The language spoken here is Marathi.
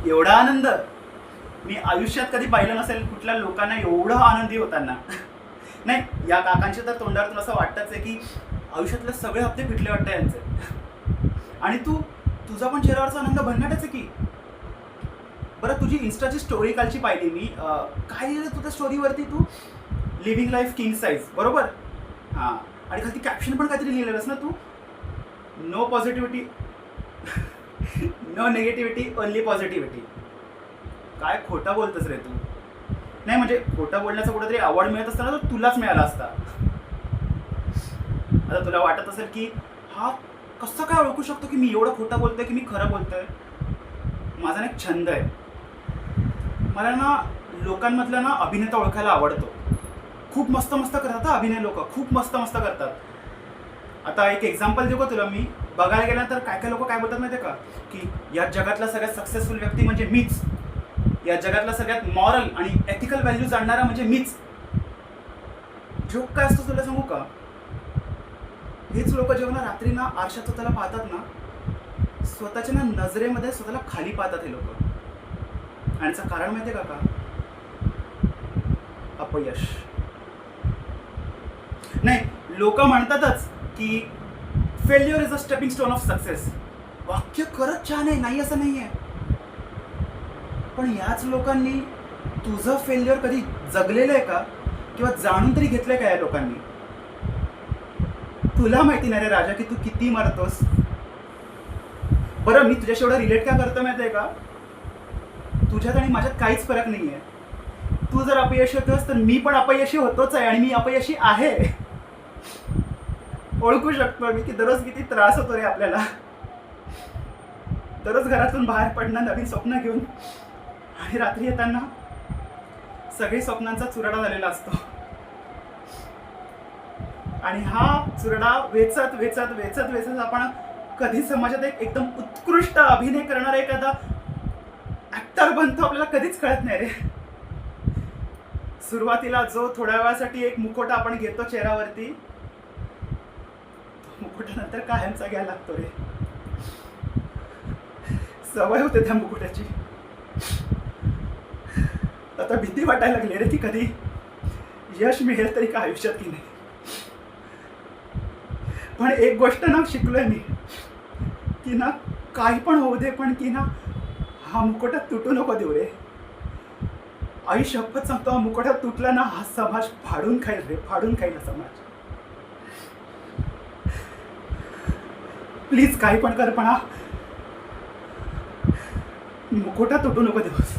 एवढा आनंद मी आयुष्यात कधी पाहिलं नसेल कुठल्या लोकांना एवढं आनंदी होताना. नाही, या काकांच्या तर तोंडातून असं वाटतच आहे की आयुष्यातले सगळे हप्ते फिटले वाटतं यांचे. आणि तुझा पण चेहऱ्यावरचा आनंद भन्नाटच आहे की. बरं, तुझी इन्स्टाची स्टोरी कालची पाहिली मी. काय लिहिलं तुझ्या स्टोरीवरती तू? लिव्हिंग लाईफ किंग साईज, बरोबर? हां. आणि खाली कॅप्शन पण काहीतरी लिहिलेलंस ना तू? No positivity, no negativity, only positivity. काय खोटं बोलतोस रे तू. नाही म्हणजे खोटं बोलण्याचा कुठेतरी अवॉर्ड मिळत असताना तर तुलाच मिळाला असता. आता तुला वाटत असेल की हा कसं काय ओळखू शकतो की मी एवढं खोटं बोलतोय की मी खरं बोलतोय. माझा ना एक छंद आहे. मला ना लोकांमधला ना अभिनेता ओळखायला आवडतो. खूप मस्त मस्त करतात हा अभिनय लोक, खूप मस्त मस्त करतात. आता एक एक्झाम्पल देऊ का तुला मी? बघायला गेला तर काय काय लोक काय बोलतात माहिती आहे का, की या जगातला सगळ्यात सक्सेसफुल व्यक्ती म्हणजे मीच, या जगातला सगळ्यात मॉरल आणि एथिकल व्हॅल्यू जाणणारा म्हणजे मीच. जोक काय असतो तुला सांगू का? हेच लोक जेव्हा रात्री ना आरशात स्वतःला पाहतात ना, स्वतःच्या ना नजरेमध्ये स्वतःला खाली पाहतात हे लोक. आणि याचं कारण माहिती आहे का? अपयश. नाही, लोक म्हणतातच की failure is a stepping stone of success. वाक्य खरंच छान आहे, नाही असं नाही आहे. पण याच लोकांनी तुझं फेल्युअर कधी जगलेलं आहे का, किंवा जाणून तरी घेतलंय का या लोकांनी? तुला माहिती नाही रे राजा की तू किती मरतोस. बरं, मी तुझ्याशी एवढं रिलेट का करतो माहिती आहे का? तुझ्यात आणि माझ्यात काहीच फरक नाही आहे. तू जर अपयशी होतोस तर मी पण अपयशी होतोच आहे, आणि मी अपयशी आहे. ओळखू शकतो मी की दररोज किती त्रास होतो रे आपल्याला. दररोज घरातून बाहेर पडणं नवीन स्वप्न घेऊन, आणि रात्री येताना सगळी स्वप्नांचा चुराडा झालेला असतो. आणि हा चुराडा वेचत वेचत वेचत वेचत आपण कधी समाजात एक एकदम उत्कृष्ट अभिनय करणारा एखादा ऍक्टर बनतो आपल्याला कधीच कळत नाही रे. सुरुवातीला जो थोड्या वेळासाठी एक मुखोटा आपण घेतो चेहऱ्यावरती, तो मुखोटा नंतर कायमचा घ्यायला लागतो रे. सवय होते त्या मुकुटाची. आता भीती वाटायला लागली रे, ती कधी यश मिळेल तरी का आयुष्यात की नाही. पण एक गोष्ट ना शिकलोय मी, की ना काही पण होऊ दे, पण की ना हा मुकुटा तुटू नको देऊ रे. आई शपथ सांगतो, हा मुकुटा तुटला ना हा समाज फाडून खाईल रे, फाडून खाईल हा समाज. प्लीज काही पण कर, पण हा मुकुटा तुटू नको देऊस.